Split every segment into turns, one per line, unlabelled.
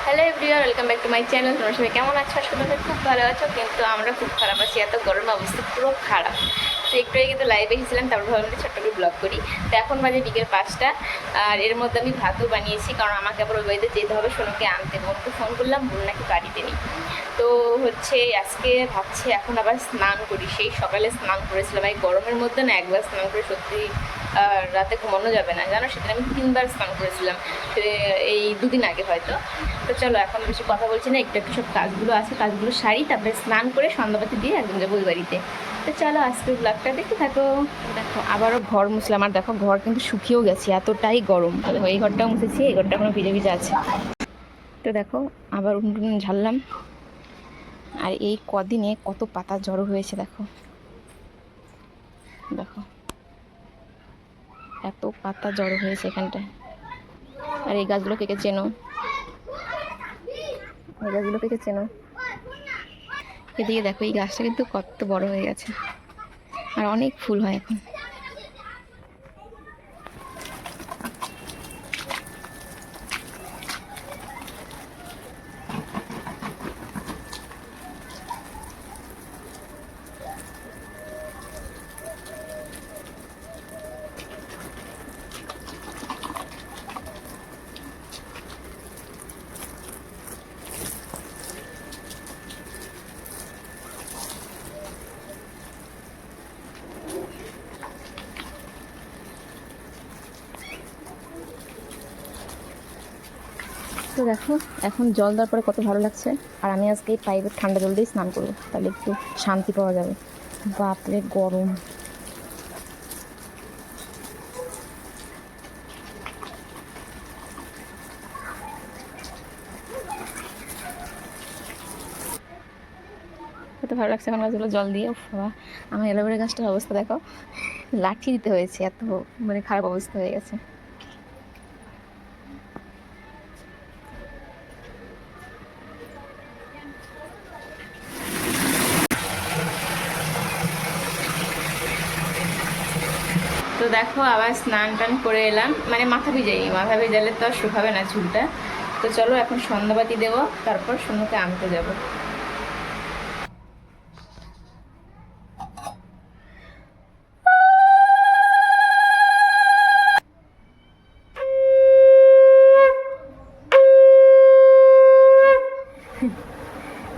Hello everyone, welcome back to my channel. তোমরা সবাই কেমন আছো? আসলে খুব ভালো আছো, কিন্তু আমরা খুব খারাপ আছি। এত গরম অবস্থা পুরো খারাপ। তো একটু আগে কিন্তু লাইভে এসেছিলাম, তারপর ভাবলাম ছোট্ট করে ব্লগ করি। তো এখন বাজে বিকেল 5টা, আর এর মধ্যে আমি ভাতও বানিয়েছি, কারণ আমাকে আবার ওই বাড়িতে যেতে হবে সোনুকে আনতে। বোনকে ফোন করলাম, বোন নাকি বাড়িতে নেই। তো হচ্ছে আজকে ভাবছি এখন আবার স্নান করি। সেই সকালে স্নান করেছিলাম, এই গরমের মধ্যে না একবার স্নান করে সত্যি রাতে ঘুমানো যাবে না, জানো। সেদিন আমি 3বার স্নান করেছিলাম, এই 2 দিন আগে হয়তো। তো চলো এখন বেশি কথা বলছি না, একটু একটু সব কাজগুলো আছে, কাজগুলো সারি, তারপরে স্নান করে সন্ধ্যাবাতি দিয়ে একদম যাবো ওই বাড়িতে। তো চলো আজকের ব্লগটা দেখতে থাকো। দেখো আবারও ঘর মুছলাম, আর দেখো ঘর কিন্তু শুকিয়েও গেছে, এতটাই গরম। দেখো এই ঘরটাও মুছেছি, এই ঘরটা এখনো ভিজে ভিজে আছে। তো দেখো আবার উঠুন ঝাড়লাম। আর এই কদিনে কত পাতা জড়ো হয়েছে দেখো, দেখো এত পাতা জড়ো হয়েছে এখানটায়। আর এই গাছগুলো কে চেনো? এই গাছগুলো কে চেনো? এদিকে দেখো এই গাছটা কিন্তু কত বড় হয়ে গেছে, আর অনেক ফুল হয় এখন। তো দেখো এখন জল দেওয়ার পরে কত ভালো লাগছে। আর আমি আজকে এই পাইপের ঠান্ডা জল দিয়ে স্নান করবো, তাহলে একটু শান্তি পাওয়া যাবে। বাপরে গরম! কত ভালো লাগছে এখন গাছগুলো জল দিয়ে। বাবা, আমার অ্যালোভেরা গাছটার অবস্থা দেখো, লাঠি দিতে হয়েছে, এত মানে খারাপ অবস্থা হয়ে গেছে। তো দেখো আবার স্নান টান করে এলাম, মানে মাথা ভিজাইনি, মাথা ভিজালে তো আর শুকাবে না চুলটা। তো চলো এখন সন্ধ্যাবাতি দেবো, তারপর সোনুকে আনতে যাবো।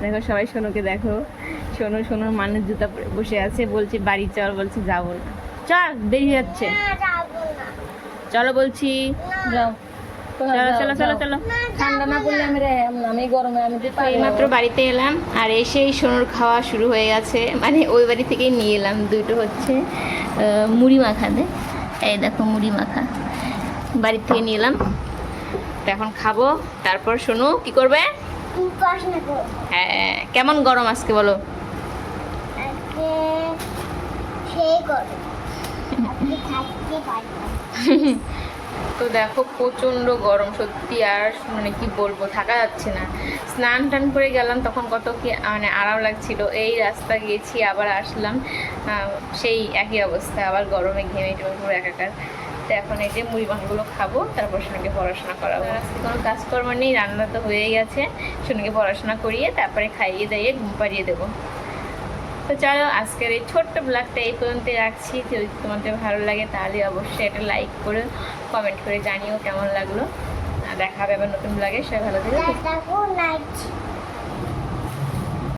দেখো সবাই সোনুকে দেখো, সোনুর মানের জুতা পরে বসে আছে, বলছে বাড়ি চল, বলছে যাবো না। চল দেরি যাচ্ছে, চলো বলছি, যাও। চলো চলো চলো চলো,
ঠান্ডা না পড়লে আমি গরমে আমি
এইমাত্র বাড়িতে এলাম, আর এসেই সোনুর খাওয়া শুরু হয়ে গেছে। মানে ওই বাড়ি থেকেই নিয়ে এলাম দুটো হচ্ছে মুড়ি মাখা দে, এই দেখো মুড়ি মাখা বাড়ি থেকে নিয়ে এলাম। তো এখন খাবো, তারপর সোনু কি করবে? হ্যাঁ, কেমন গরম আজকে বলো? তো দেখো প্রচণ্ড গরম সত্যি, আর মানে কি বলবো, থাকা যাচ্ছে না। স্নান টান করে গেলাম তখন কত কি মানে আরাম লাগছিল। এই রাস্তা গিয়েছি আবার আসলাম, সেই একই অবস্থা, আবার গরমে ঘেমে টেমে পুরো একাকার। তো এখন এই যে মুড়ি মাখাগুলো খাবো, তারপর সোনাকে পড়াশোনা করাবো। আজকে কোনো কাজকর্ম নেই, রান্না তো হয়েই গেছে। সোনাকে পড়াশোনা করিয়ে তারপরে খাইয়ে দাইয়ে ঘুম পাড়িয়ে দেবো। তো চলো আজকের এই ছোট্ট ব্লগটা এই পর্যন্তই রাখছি। যদি তোমাদের ভালো লাগে তাহলে অবশ্যই একটা লাইক করে কমেন্ট করে জানিও কেমন লাগলো। দেখা হবে আবার নতুন ব্লগে। সবাই ভালো থাকবে।